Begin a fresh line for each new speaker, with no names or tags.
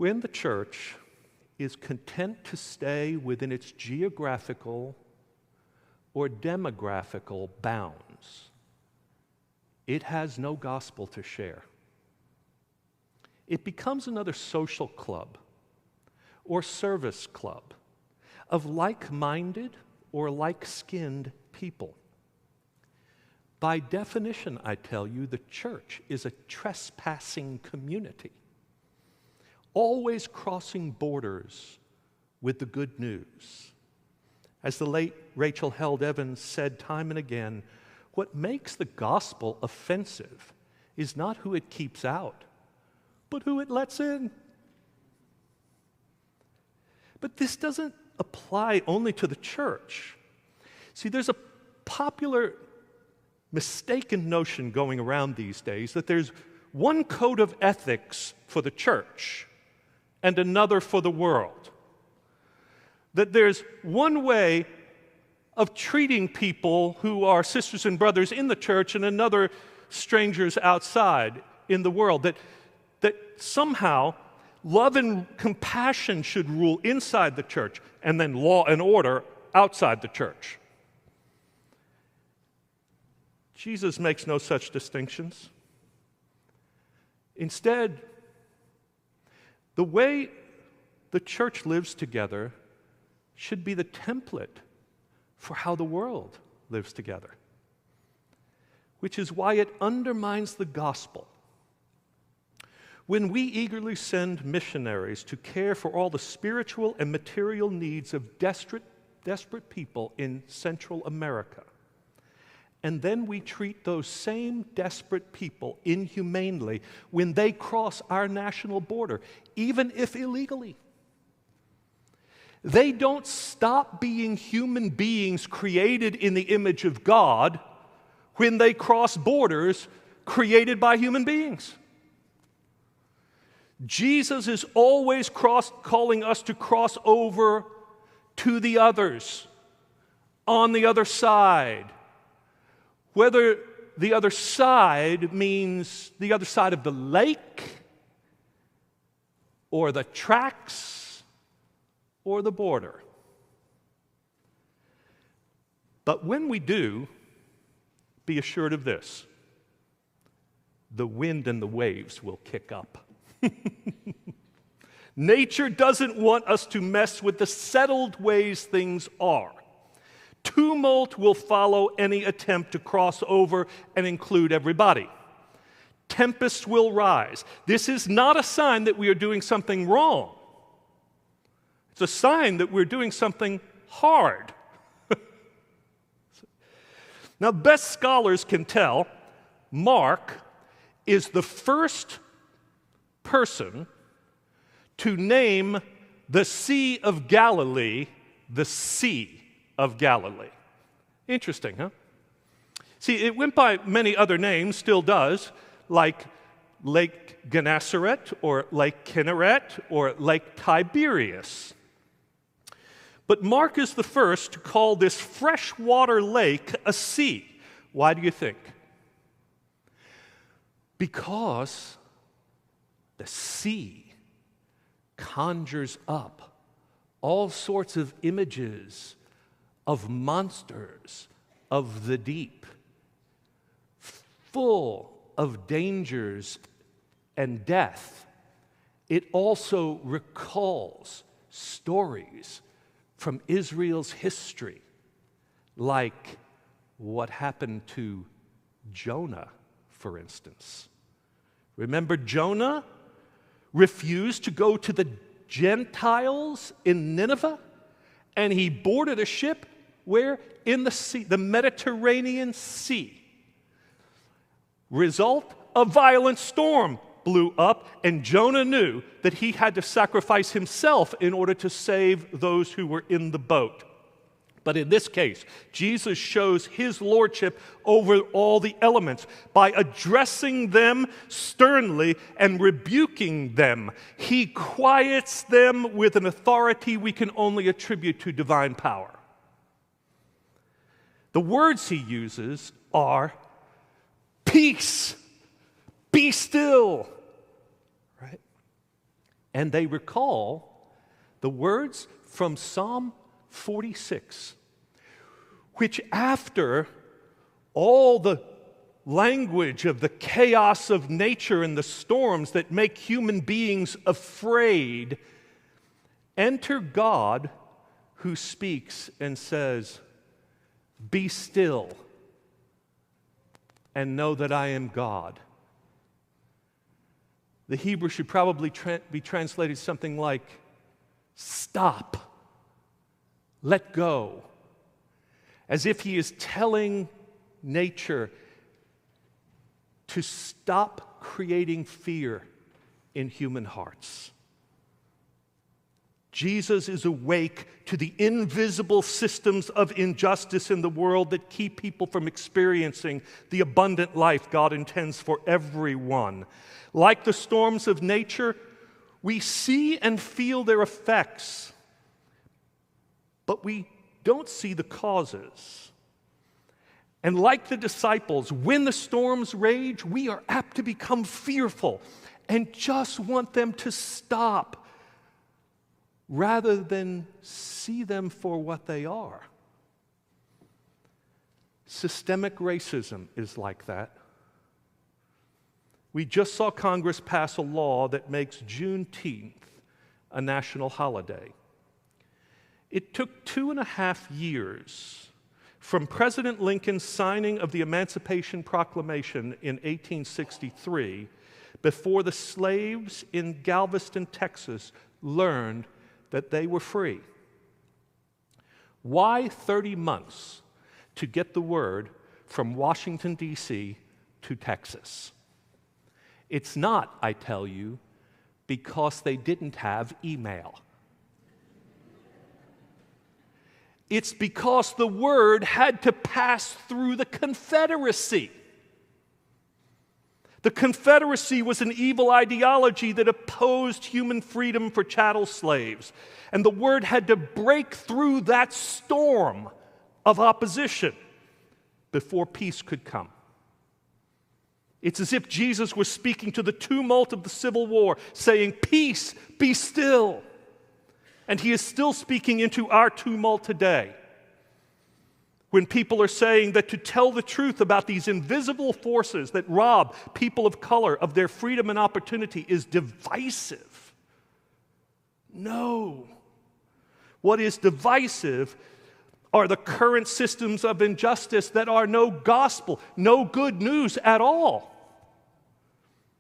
When the church is content to stay within its geographical or demographical bounds, it has no gospel to share. It becomes another social club or service club of like-minded or like-skinned people. By definition, I tell you, the church is a trespassing community, always crossing borders with the good news. As the late Rachel Held Evans said time and again, what makes the gospel offensive is not who it keeps out, but who it lets in. But this doesn't apply only to the church. See, there's a popular mistaken notion going around these days that there's one code of ethics for the church and another for the world. That there's one way of treating people who are sisters and brothers in the church and another strangers outside in the world. That somehow love and compassion should rule inside the church and then law and order outside the church. Jesus makes no such distinctions. Instead, the way the church lives together should be the template for how the world lives together, which is why it undermines the gospel when we eagerly send missionaries to care for all the spiritual and material needs of desperate people in Central America. And then we treat those same desperate people inhumanely when they cross our national border, even if illegally. They don't stop being human beings created in the image of God when they cross borders created by human beings. Jesus is always calling us to cross over to the others, on the other side. Whether the other side means the other side of the lake, or the tracks, or the border. But when we do, be assured of this: the wind and the waves will kick up. Nature doesn't want us to mess with the settled ways things are. Tumult will follow any attempt to cross over and include everybody. Tempests will rise. This is not a sign that we are doing something wrong. It's a sign that we're doing something hard. Now, best scholars can tell Mark is the first person to name the Sea of Galilee the Sea of Galilee. Interesting, huh? See, it went by many other names, still does, like Lake Gennesaret or Lake Kinneret or Lake Tiberias. But Mark is the first to call this freshwater lake a sea. Why do you think? Because the sea conjures up all sorts of images of monsters of the deep, full of dangers and death. It also recalls stories from Israel's history, like what happened to Jonah, for instance. Remember Jonah refused to go to the Gentiles in Nineveh, and he boarded a ship where? In the sea, the Mediterranean Sea. Result, a violent storm blew up, and Jonah knew that he had to sacrifice himself in order to save those who were in the boat. But in this case, Jesus shows his lordship over all the elements by addressing them sternly and rebuking them. He quiets them with an authority we can only attribute to divine power. The words he uses are peace, be still, right? And they recall the words from Psalm 46, which after all the language of the chaos of nature and the storms that make human beings afraid, enter God who speaks and says, "Be still and know that I am God." The Hebrew should probably be translated something like, "Stop, let go," as if he is telling nature to stop creating fear in human hearts. Jesus is awake to the invisible systems of injustice in the world that keep people from experiencing the abundant life God intends for everyone. Like the storms of nature, we see and feel their effects, but we don't see the causes. And like the disciples, when the storms rage, we are apt to become fearful and just want them to stop, rather than see them for what they are. Systemic racism is like that. We just saw Congress pass a law that makes Juneteenth a national holiday. It took 2.5 years from President Lincoln's signing of the Emancipation Proclamation in 1863 before the slaves in Galveston, Texas, learned that they were free. Why 30 months to get the word from Washington, D.C. to Texas? It's not, I tell you, because they didn't have email. It's because the word had to pass through the Confederacy. The Confederacy was an evil ideology that opposed human freedom for chattel slaves. And the word had to break through that storm of opposition before peace could come. It's as if Jesus was speaking to the tumult of the Civil War, saying, "Peace, be still." And he is still speaking into our tumult today, when people are saying that to tell the truth about these invisible forces that rob people of color of their freedom and opportunity is divisive. No. What is divisive are the current systems of injustice that are no gospel, no good news at all.